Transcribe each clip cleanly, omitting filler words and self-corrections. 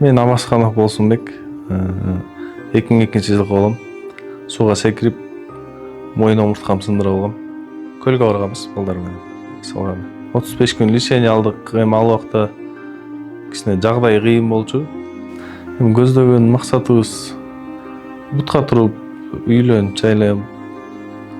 Мен Намазханов Болсунбек. 2002 жылғы болам. Суға секіріп, мойын омыртқам сындырып алғам. Көлге барғанбыз балдармен. Салғаны. 35 күн лечение алдық. Эми ал убакта кичине жагдай кыйын болчу. Эми көздөгөн максатыбыз бутка туруп, үйлөнүп, жайлап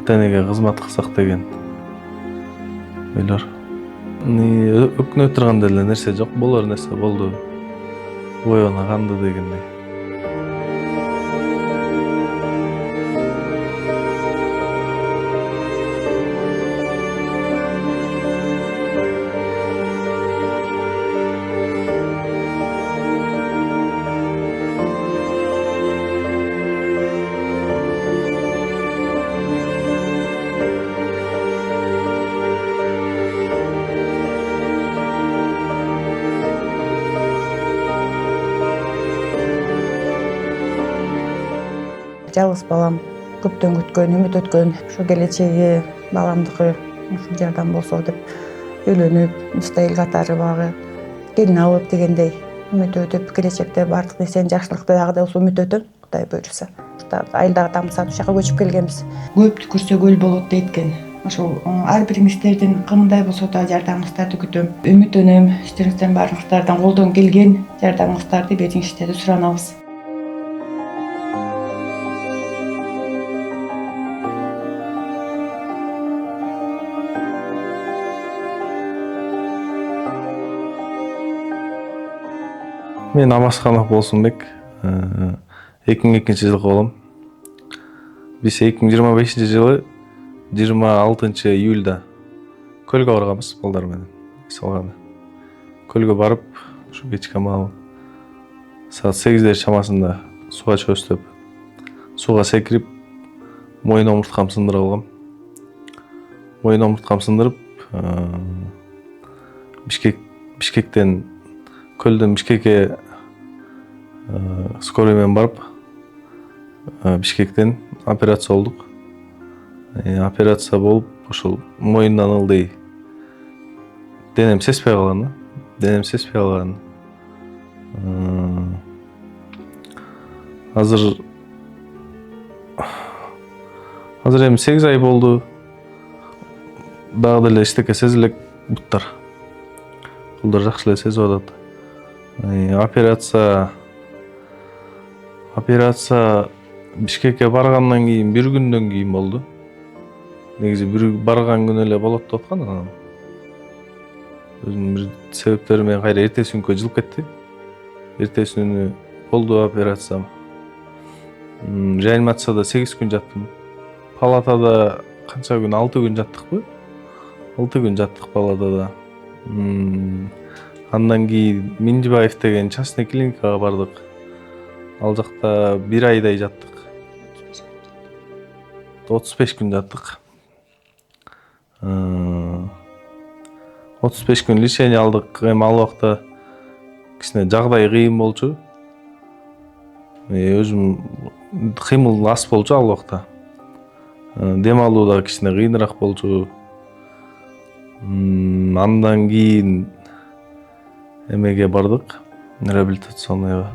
ата-энеге кызмат кылсак деген ойлор. Өкүнө турган деле нерсе жок, болор нерсе болду. Боюна канды дегендей. Жалғыз балам көптөн күткөн, үмүт өткөн, ушу келечеги баламдыкы ушул жардам болсо деп үйлөнүп, мустайыл катары багы келин алып дегендей үмүт өтүп, келечекте баардык нерсенин жакшылыкты дагы да болсо үмүт өтөм, Кудай буйруса. Айылдагы тамсат ушака көчүп келгенбиз. Көп түкүрсө көл болот дейт экен. Ошол ар бириңиздердин кымдай болсо да жардамыңыздарды күтөм. Үмүттөнөм, иштериңизден баарыңыздардан колдон келген жардамыңыздарды бериңиздерди суранабыз. Мен Намазханов Болсунбек. 2002 жылғы болам. Биз 2025 жылы 26 июльда көлгө барганбыз балдар менен. Салганы. Көлгө барып, ушу кечке маал саат 8 чамасында суга чөстөп, суга секирип, мойын омырткам сындырып алгам. Мойын омырткам сындырып, Бишкектен көлдөн Бишкекке скорый менен барып, Бишкектен операция болдук. Операция болуп, ошол моюндан ылдый денем сезбей калган. Азыр эми 8 ай болду. Дагы деле эчтеке сезилек буттар. Колдор жакшы эле сезип атат. Операция Бишкекке баргандан кийин 1 күндөн кийин болду. Негизи бир барган күнү эле болот деп аткан анан. Өзүнүн бир себептери менен кайра эртеси күнгө жылып кетти. Эртеси күнү болду операция. Реанимацияда 8 күн жаттым. Палатада канча күн, 6 күн жаттыкпы? 6 күн жаттык палатада. Андан кийин Миндибаев деген частный клиникага бардык. Ал жакта 1 айдай жаттык. 35 күн жаттык. 35 күн лечение алдык. Эми ал убакта кичине жагдай кыйын болчу. Өзүм кыймыл аз болчу ал убакта. Дем алуу да кичине кыйыныраак болчу. Андан кийин эмеге бардык, реабилитационныйга,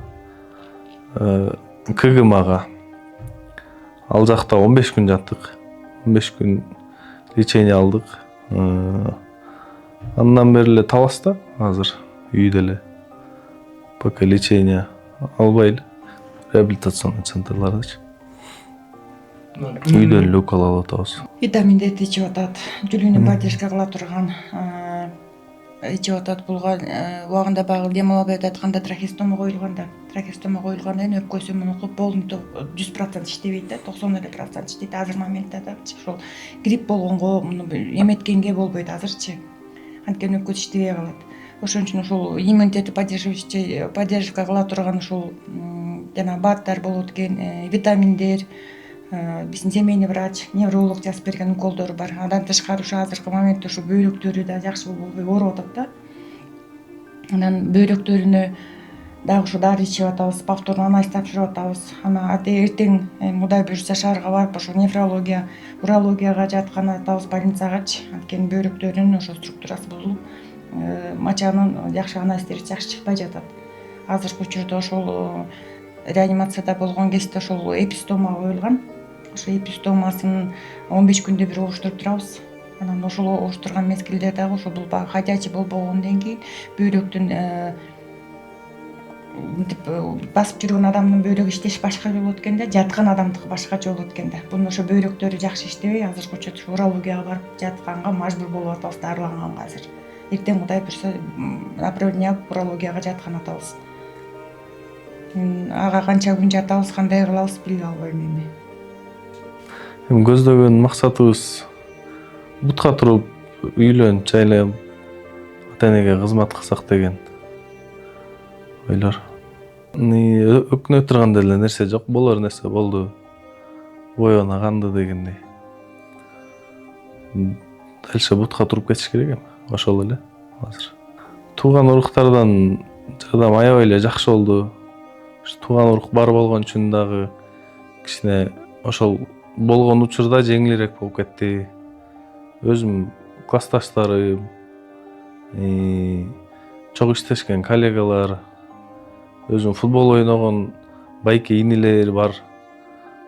КГМга. Ал жакта 15 күн жаттык. 15 күн лечение алдык. Андан бери эле Таласта азыр үйдө эле. Пока лечение албай эле реабилитационный центрлардачы. Үйдө эле укол алып атабыз. Витаминдерди ичип атат, жүлүүнү поддержка кыла турган ичип атат. Булга убагында багы дем албай атканда трахеостома коюлганда өпкөсү муну кылып болду 100% иштебейт да, 90% иштейт азыр моментте дачы. Ошол грипп болгонго муну эметкенге болбойт азырчы. Анткени өпкөсү иштебей калат. Ошон үчүн ошол иммунитетти поддержка кыла турган ошол жана БАДтар болот экен, витаминдер, биздин семейный врач, невролог жазып берген уколдор бар. Андан тышкары ушу азыркы моментте ушу бөйрөктөрү да жакшы болбой ооруп атат да. Анан бөйрөктөрүнө дагы ушу дары ичип атабыз, повторно анализ тапшырып атабыз. Ана эртең Кудай буйруса шаарга барып ошо нефрология, урологияга жаткан атабыз больницагачы. Анткени бөйрөктөрүнүн ошо структурасы бузулуп, мачанын жакшы анализдери жакшы чыкпай жатат. азыркы учурда ошол реанимацияда болгон кезде ошол эпистома коюлган. Ошо эпистомасын 15 күндө бир уруштуруп турабыз. Анан ошол уруштурган мезгилде дагы ошо бул баягы ходячий болбогондон кийин бөйрөктүн мынтип басып жүргөн адамдын бөйрөгү иштеши башка болот экен да, жаткан адамдыкы башкача болот экен да. Бунун ошо бөйрөктөрү жакшы иштебей, азыркы учурда урологияга барып жатканга мажбур болуп атабыз, дарыланганга азыр. Эртең Кудай буйрса направление алып урологияга жаткан атабыз. Ага канча күн жатабыз, кандай кылабыз биле албайм эми. Эми көздөгөн максатыбыз бутка туруп үйлөнүп жайлап ата энеге кызмат кылсак деген ойлор. Өкүнө турган деле нерсе жок, болор нерсе болду. Боюна канды дегендей. Дальше бутка туруп кетиш керек эми. Ошол эле азыр. Тууган уруктардан жардам аябай эле жакшы болду. Тууган урук бар болгон үчүн дагы кичине ошол болгон учурда жеңилирээк болуп кетти. Өзүм классташтарым, чогуу иштешкен коллегалар, өзүм футбол ойногон байке инилер бар.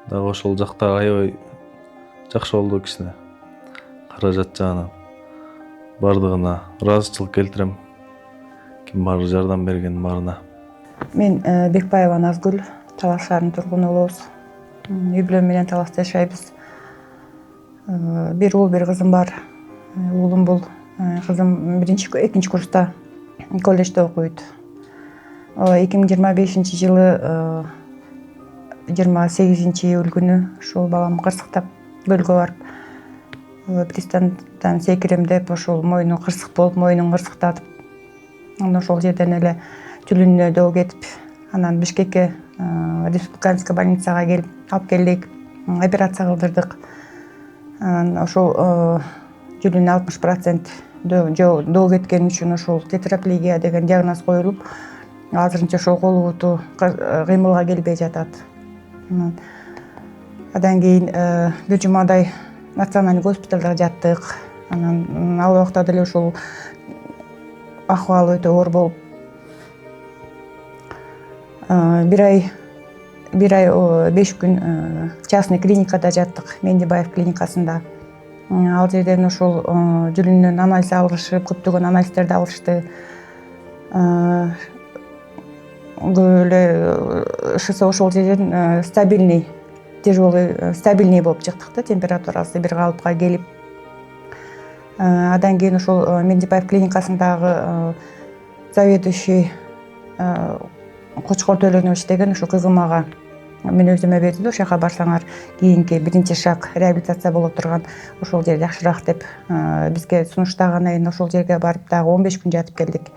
Дагы ошол жакта аябай жакшы болду кичине. Каражат жагынан бардыгына ыраазычылык келтирем. Ким бар жардам берген баарына. Мен Бекбаева Назгүл, Талас шаарынын тургуну болобуз. Үй бүлөм менен Таласта жашайбыз. Бир уул, бир кызым бар. Уулум бул, кызым 2 курста колледжде окуйт. 2025 жылы 28 июль күнү ушул балам кырсыктап көлгө барып пристандан секирем деп ошол мойну кырсык болуп, мойнун кырсыктатып, анан ошол жерден эле жүлүнүнө доо кетип, анан Бишкекке республиканский больницага келип алып келдик, операция кылдырдык. Анан ошол жүлүнү 60% доо кеткен үчүн ошол тетраплегия деген диагноз коюлуп, азырынча ошол кол буту кыймылга келбей жатат. Адан кийин бир жумадай национальный госпиталда жаттык. Анан ал убакта деле ошол акыбалы өтө оор болуп, бир ай 5 күн частный клиникада жаттык, Мендибаев клиникасында. Ал жерден ошол жүлүнүнөн анализ алышып, көптөгөн анализдерди алышты. Көп эле ШСО ошол жерден стабильный, тяжелый, стабильный болуп чыктык да, температурасы бир калыпка келип. Адан кийин ошол Мендибаев клиникасындагы заведующий Кочкор Төлөнөбүч деген ошо кызымага мен өзүмө берди. Ошол жака барсаңар кийинки биринчи шаг реабилитация боло турган, ошол жер жакшыраак деп бизге сунуштагандан кийин ошол жерге барып дагы 15 күн жатып келдик.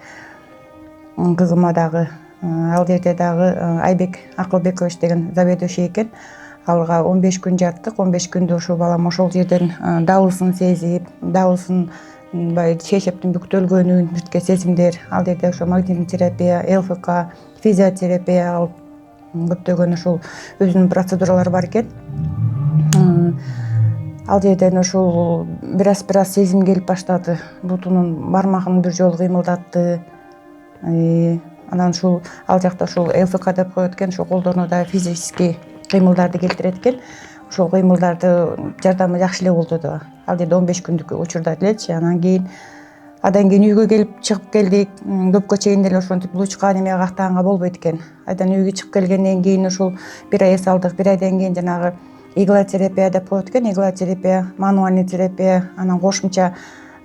Кызыма дагы ал жерде дагы Айбек Акылбекович деген заведующий экен. Алга 15 күн жаттык. 15 күндө ошол балам ошол жерден дабылсын сезип, дабылсын шешептин бүктөлгөнүн бирке сезимдер. Ал жерде ошо магнитный терапия, ЛФК, физиотерапия алып, көптөгөн ошол өзүнүн процедуралары бар экен. Ал жерден ошол бир аз сезим келип баштады. Бутунун бармагын бир жолу кыймылдатты. Анан ушул ал жакта ошол ЛФК деп коет экен, ошол колдоруна да физический кыймылдарды келтирет экен. Ошол кыймылдарды жардамы жакшы эле болду да. Ал жерде 15 күндүк учурда элечи. Адан кийин үйгө келип чыгып келдик. Көпкө чейин деле ошентип лучка неме кактаганга болбойт экен. Айдан үйгө чыгып келгенден кийин ошол бир ай эс алдык. Бир айдан кийин жанагы иглотерапия деп коет экен. Иглотерапия, мануальный терапия, анан кошумча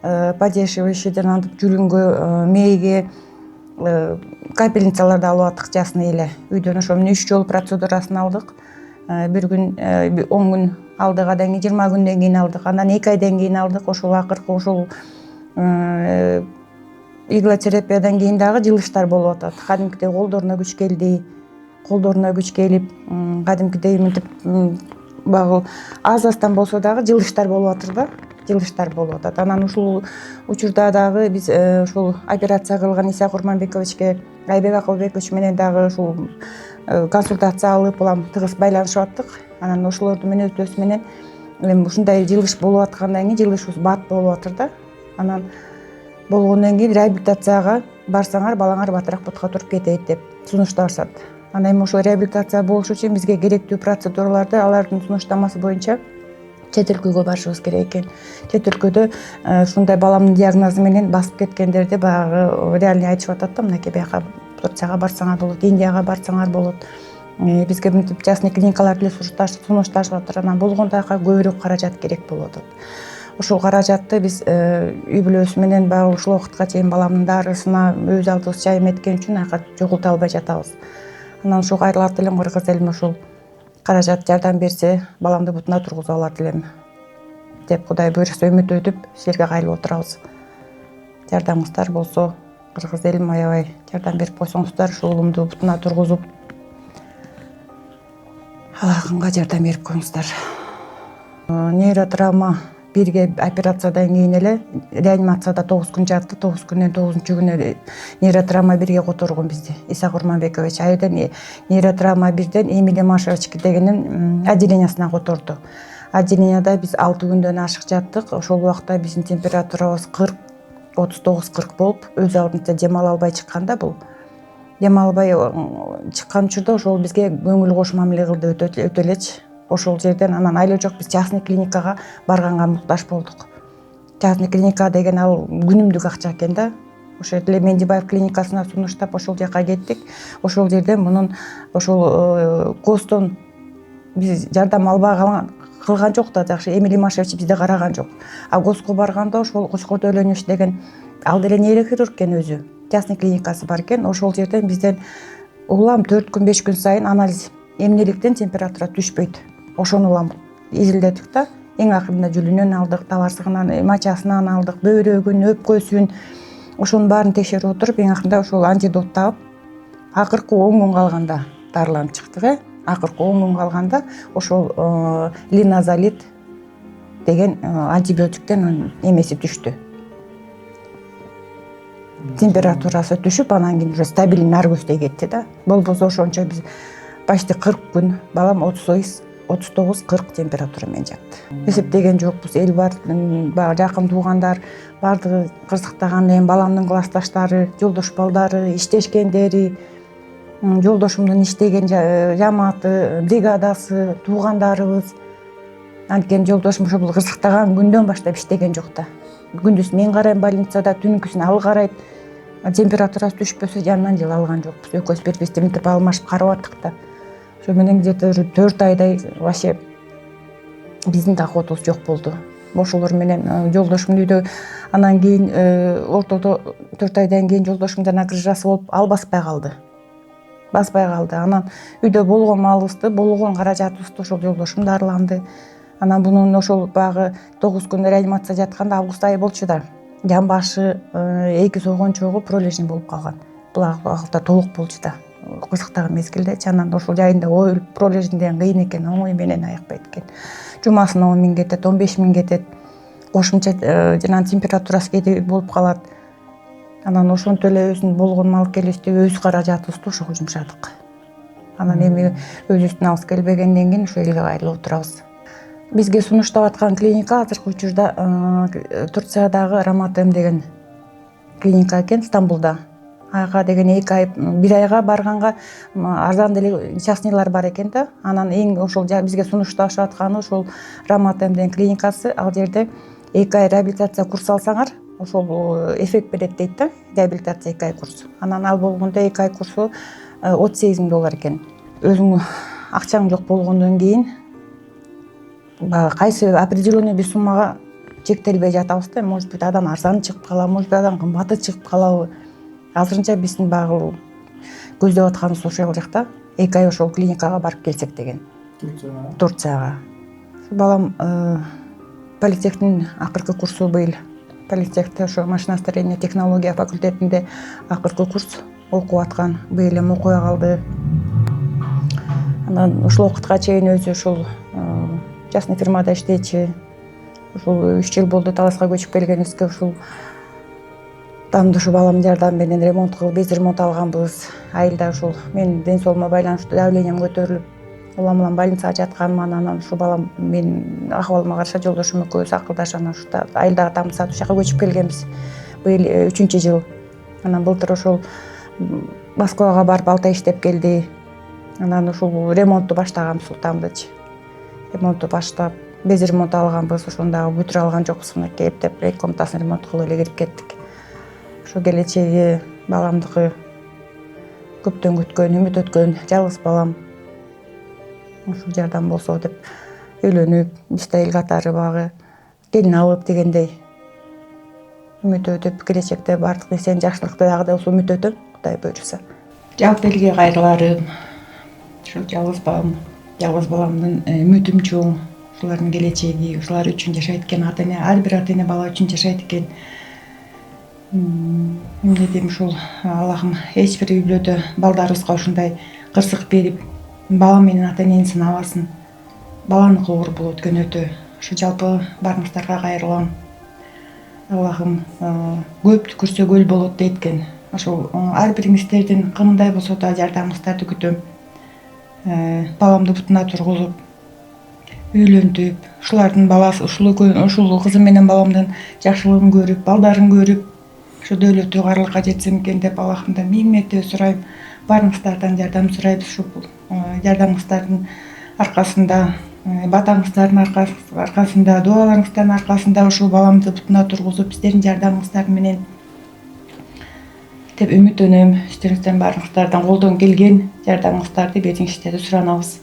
поддерживающийден антып жүлүнгө, мээге капельницаларды алып аттык жасны эле. Үйдөн ошо 3 жолу процедурасын алдык. Бир күн 10 күн алдык, адан кийин 20 күндөн кийин алдык, анан 2 айдан кийин алдык. Ошол акыркы ошол иглотерапиядан кийин дагы жылыштар болуп атат. Кадимкидей колдоруна күч келди. Колдоруна күч келип, кадимкидей мынтип багы аз-аздан болсо дагы жылыштар болуп атыр да. Жылыштар болуп атат. Анан ушул учурда дагы биз ушул операция кылган Иса Курманбековичке, Айбек Акылбекович менен дагы ушул консультация алып, улам тыгыз байланышып аттык. Анан ошолорду менен өтөсү менен эми ушундай жылыш болуп аткандан кийин жылышыбыз бат болуп атыр да. Анан болгондон кийин реабилитацияга барсаңар балаңар батыраак бутка туруп кетет деп сунушташат. Анан эми ошо реабилитация болуш үчүн бизге керектүү процедураларды алардын сунуштамасы боюнча чет өлкөгө барышыбыз керек экен. Чет өлкөдө ушундай баламдын диагнозу менен басып кеткендерди баягы реальный айтышып атат да, мынакей бияка Турцияга барсаңар болот, Индияга барсаңар болот. Бизге мынтип частный клиникалар деле сунушташып атат. Анан болгондо аяка көбүрөөк каражат керек болуп атат. Ушул каражатты биз үй бүлөсү менен баягы ушул убакытка чейин баламдын дарысына өз алдыбыз жайым эткен үчүн аяка жогулта албай жатабыз. Анан ушул кайрылат элем кыргыз элиме ушул каражат жардам берсе, баламды бутуна тургузуп алат элем деп Кудай буйрукса үмүт өтүп силерге кайрылып отурабыз. Жардамыңыздар болсо, кыргыз элим аябай жардам берип койсоңуздар, ушул уулумду бутуна тургузуп алганга жардам берип коюңуздар. Нейротравма 1ге операциядан кийин эле реанимацияда 9 күн жатты. 9 күндөн 9-чу күнү нейротравма 1ге которгон бизди Иса Курманбекович. Айдан нейротравма 1ден Эмилия Машевич дегенин отделениясына которду. Отделенияда биз 6 күндөн ашык жаттык. Ошол убакта биздин температурабыз 40, 39-40 болуп, өз алдынча дем ала албай чыкканда бул. Дем албай чыккан учурда ошол бизге көңүл кош мамиле кылды өтө элечи. Ошол жерден анан айла жок биз частный клиникага барганга муктаж болдук. Частный клиника деген ал күнүмдүк акча экен да. Ошол жерде Мендибаев клиникасына сунуштап ошол жака кеттик. Ошол жерден мунун ошол ГОСтон биз жардам албай кылган жок да, жакшы Эмилия Машевич бизди караган жок. А ГОСко барганда ошол Кочкор Өлөнөш деген ал деле нейрохирург экен өзү. Частный клиникасы бар экен. Ошол жерден бизден улам 4 күн 5 күн сайын анализ эмнеликтен температура түшпөйт. Ошону улам изилдедик да. Эң акырында жүлүнөн алдык, табарсыгынан, мачасынан алдык, бөйрөгүн, өпкөсүн. Ошонун баарын текшерип отуруп, эң акырында ошол антидот таап, акыркы 10 күн калганда дарыланып чыктык. Акыркы 10 күн калганда ошол линазолид деген антибиотиктен эмеси түштү. Температурасы түшүп, анан кийин уже стабильный наркоздой кетти да. Болбосо ошончо биз почти 40 күн балам 39-40 температура менен жатты. Эсептеген жокпуз, эл бар, жакын туугандар, бардыгы кырсыктаган эми баламдын классташтары, жолдош балдары, иштешкендери, жолдошумдун иштеген жамааты, бригадасы, туугандарыбыз. Анткени жолдошум ошол кырсыктаган күндөн баштап иштеген жок да. Күндүз мен карайм больницада, түнкүсүн ал карайт. Температурасы түшпөсө жанынан жылы алган жокпуз. Экөөбүз бири-бирибизди мынтип алмашып карап аттык да. Ошо менен где-то 4 айдай вообще биздин доходубуз жок болду. Ошолор менен жолдошум үйдө, анан кийин ортодо 4 айдан кийин жолдошум жана грыжасы болуп ал баспай калды. Анан үйдө болгон малыбызды, болгон каражатыбызды ошол жолдошум дарыланды. Анан бунун ошол багы 9 күн реанимация жатканда август айы болчу да. Жан башы 2 согончогу пролежни болуп калган. Бул акылда толук болчу да. Кырсыктагы мезгилдечи, анан ошол жайында оюлуп пролежниден кыйын экен, оңой менен аякпайт экен. Жумасына 10 000 кетет, 15 000 кетет. Кошумча жана температурасы кээде болуп калат. Анан ошонтип эле өзүнүн болгон мал келишти, өз каражатыбызды ошого жумшадык. Анан эми өзүбүздүн алыс келбегенден кийин ошо элге кайрылып отурабыз. Бизге сунуштап аткан клиника азыркы учурда Турциядагы Раматем деген клиника экен, Стамбулда. Ага деген 2 ай, 1 айга барганга арзан деле частныйлар бар экен да. Анан эң ошол бизге сунушташып атканы ошол Раматем деген клиникасы. Ал жерде 2 ай реабилитация курс алсаңар, ошол эффект берет дейт да. Реабилитация 2 ай курс. Анан ал болгондо 2 ай курсу $38 экен. Өзүң акчаң жок болгондон кийин кайсы определенный бир суммага чектелбей жатабыз да. Может быть, адан арзаны чыгып калабы, может быть, адан кымбаты чыгып калабы. Азырынча биздин багы көздөп атканыбыз ошол жакта 2 ай ошол клиникага барып келсек деген. Турцияга. Балам политехтин акыркы курсу быйыл. Политехте ошо машиностроение технология факультетинде акыркы курс окуп аткан. Быйыл эми окуя калды. Анан ушул убакытка чейин өзү ушул частный фирмада иштечи. Ушул 3 жыл болду Таласка көчүп келгенибизге. Ушул тамды ушу балам жардам менен ремонт кылып, без ремонт алганбыз. Айылда ушул менин ден соолугума байланыштуу давлением көтөрүлүп, улам больницага жатканмын. Анан ушу балам менин акыбалыма караша жолдошум экөөбүз акылдашып анан ушта айылдагы тамды сатып ушака көчүп келгенбиз. Быйыл 3-жыл. Анан былтыр ошол Москвага барып 6 ай иштеп келди. Анан ушул ремонтту баштаганбыз Султандычы. Ремонтту баштап, без ремонт алганбыз, ошондагы бүтүрө алган жокпуз, мынакей эптеп эки комнатасын ремонт кылып эле кирип кеттик. Ошо келечеги баламдыкы көптөн күткөн, үмүт өткөн жалгыз балам. Ушул жардам болсо деп үйлөнүп, бизде эл катары багы келин алып дегендей үмүт өтүп, келечекте баардык нерсенин жакшылыкты дагы да үмүт өтөм, Кудай буйруса. Жалпы элге кайгыларым, ушул жалгыз баламдын үмүтүм чоң, ушулардын келечеги, ушулар үчүн жашайт экен ата-эне, ар бир ата-эне бала үчүн жашайт экен. Эмне дейм, ушул Аллахым эч бир үй бүлөдө балдарыбызга ушундай кырсык берип, бала менен ата-энени сынабасын. Баланыкы оор болот көнөтө. Ушу жалпы баарыңыздарга кайрылам. Аллахым көптү көрсө көл болот дейт экен. Ошол ар бириңиздердин кандай болсо да жардамыңыздарды күтөм. Баламды бутуна тургузуп, үйлөнтүп, ушулардын баласы, ушул кызым менен баламдын жакшылыгын көрүп, балдарын көрүп, ушу дөөлөтү карлыкка жетсем экен деп Аллахымдан миң мерте сурайм. Баарыңыздардан жардам сурайбыз. Ушул жардамыңыздардын аркасында, батаңыздардын аркасында, дуаларыңыздардын аркасында ушул баламды бутуна тургузуп, сиздердин жардамыңыздар менен деп үмүттөнөм. Сиздердин баарыңыздардан колдон келген жардамыңыздарды бериңиздерди суранабыз.